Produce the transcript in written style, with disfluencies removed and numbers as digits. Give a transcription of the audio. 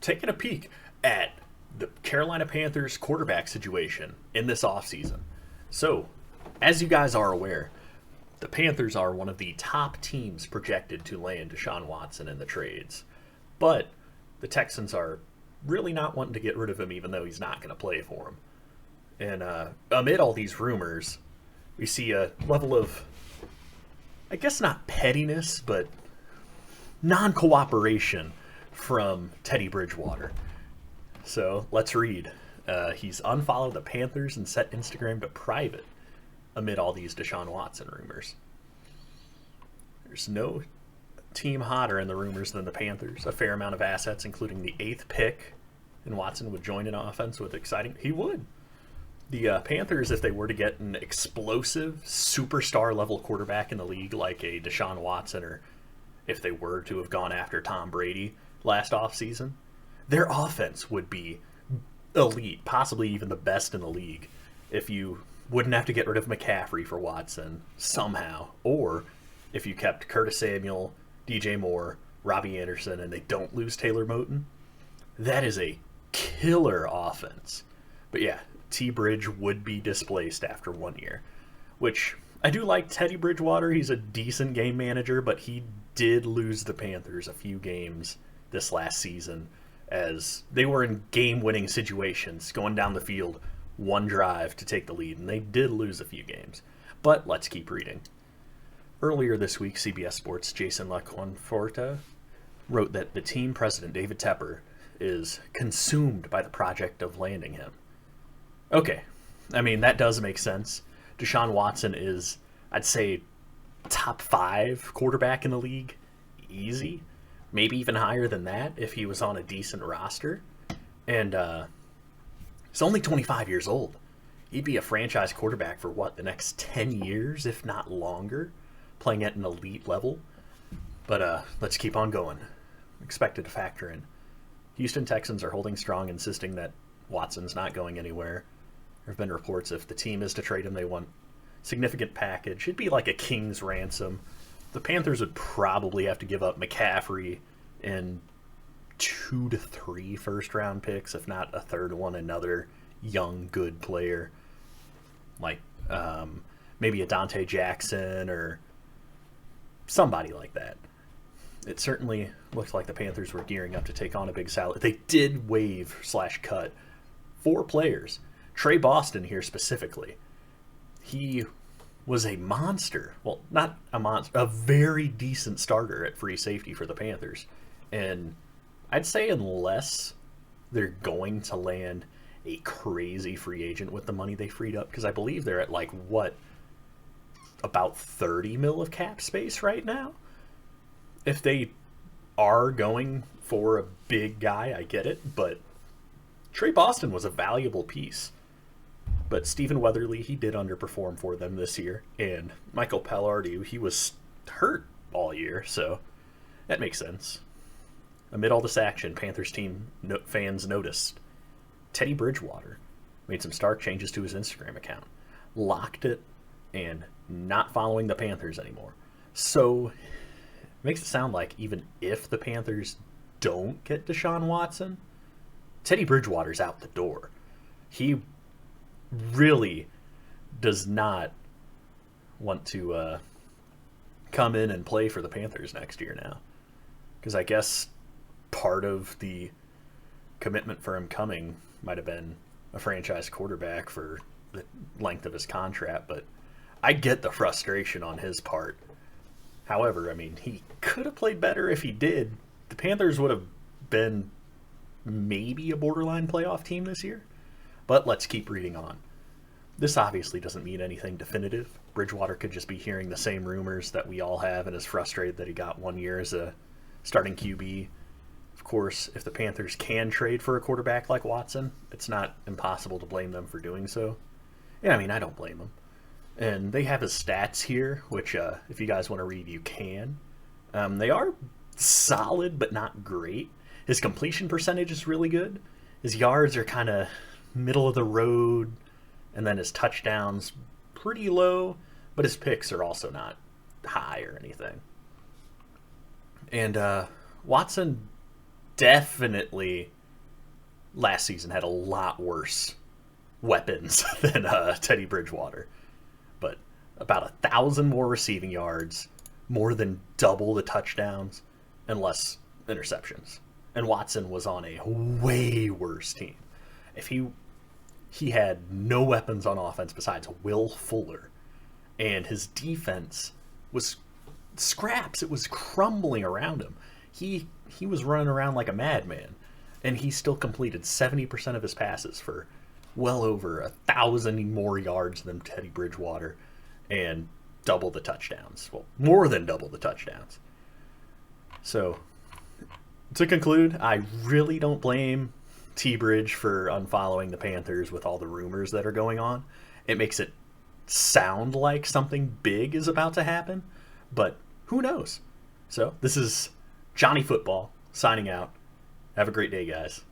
taking a peek at the Carolina Panthers quarterback situation in this offseason. So, as you guys are aware, the Panthers are one of the top teams projected to land Deshaun Watson in the trades. But the Texans are really not wanting to get rid of him, even though he's not going to play for them. And amid all these rumors, we see a level of, I guess not pettiness, but non-cooperation from Teddy Bridgewater. So let's read. He's unfollowed the Panthers and set Instagram to private amid all these Deshaun Watson rumors. There's no team hotter in the rumors than the Panthers. A fair amount of assets, including the 8th pick, and Watson would join an offense with exciting. He would. The Panthers, if they were to get an explosive, superstar-level quarterback in the league like a Deshaun Watson, or if they were to have gone after Tom Brady last offseason, their offense would be elite, possibly even the best in the league, if you wouldn't have to get rid of McCaffrey for Watson somehow, or if you kept Curtis Samuel, DJ Moore, Robbie Anderson, and they don't lose Taylor Moton. That is a killer offense. But yeah, T. Bridge would be displaced after 1 year, which I do like Teddy Bridgewater. He's a decent game manager, but he did lose the Panthers a few games this last season as they were in game-winning situations, going down the field, one drive to take the lead, and they did lose a few games. But let's keep reading. Earlier this week, CBS Sports' Jason LaConforta wrote that the team president, David Tepper, is consumed by the project of landing him. Okay, I mean, that does make sense. Deshaun Watson is, I'd say, top 5 quarterback in the league. Easy. Maybe even higher than that if he was on a decent roster. And he's only 25 years old. He'd be a franchise quarterback for, the next 10 years, if not longer, playing at an elite level. But let's keep on going. Expected to factor in. Houston Texans are holding strong, insisting that Watson's not going anywhere. There have been reports if the team is to trade him, they want significant package. It'd be like a king's ransom. The Panthers would probably have to give up McCaffrey and 2 to 3 first-round picks, if not a third one, another young, good player like maybe a Dante Jackson or somebody like that. It certainly looked like the Panthers were gearing up to take on a big salary. They did waive/cut 4 players. Trey Boston here specifically. He was a monster. Well, not a monster, a very decent starter at free safety for the Panthers. And I'd say unless they're going to land a crazy free agent with the money they freed up, because I believe they're at about 30 mil of cap space right now. If they are going for a big guy, I get it, but Trey Boston was a valuable piece. But Stephen Weatherly, he did underperform for them this year, and Michael Pallardi, he was hurt all year, so that makes sense. Amid all this action, Panthers team fans noticed Teddy Bridgewater made some stark changes to his Instagram account, locked it, and not following the Panthers anymore. So it makes it sound like even if the Panthers don't get Deshaun Watson, Teddy Bridgewater's out the door. He really does not want to come in and play for the Panthers next year now. Because I guess part of the commitment for him coming might have been a franchise quarterback for the length of his contract, but I get the frustration on his part. However, I mean, he could have played better if he did. The Panthers would have been maybe a borderline playoff team this year. But let's keep reading on. This obviously doesn't mean anything definitive. Bridgewater could just be hearing the same rumors that we all have and is frustrated that he got 1 year as a starting QB. Of course, if the Panthers can trade for a quarterback like Watson, it's not impossible to blame them for doing so. Yeah, I mean, I don't blame them. And they have his stats here, which if you guys want to read, you can. They are solid, but not great. His completion percentage is really good. His yards are kind of middle of the road, and then his touchdowns pretty low, but his picks are also not high or anything. And Watson definitely last season had a lot worse weapons than Teddy Bridgewater. But about 1,000 more receiving yards, more than double the touchdowns, and less interceptions. And Watson was on a way worse team. If he had no weapons on offense besides Will Fuller, and his defense was scraps. It was crumbling around him. He was running around like a madman, and he still completed 70% of his passes for well over 1,000 more yards than Teddy Bridgewater, and double the touchdowns. Well, more than double the touchdowns. So, to conclude, I really don't blame T-Bridge for unfollowing the Panthers with all the rumors that are going on. It makes it sound like something big is about to happen, but who knows? So, this is Johnny Football signing out. Have a great day, guys.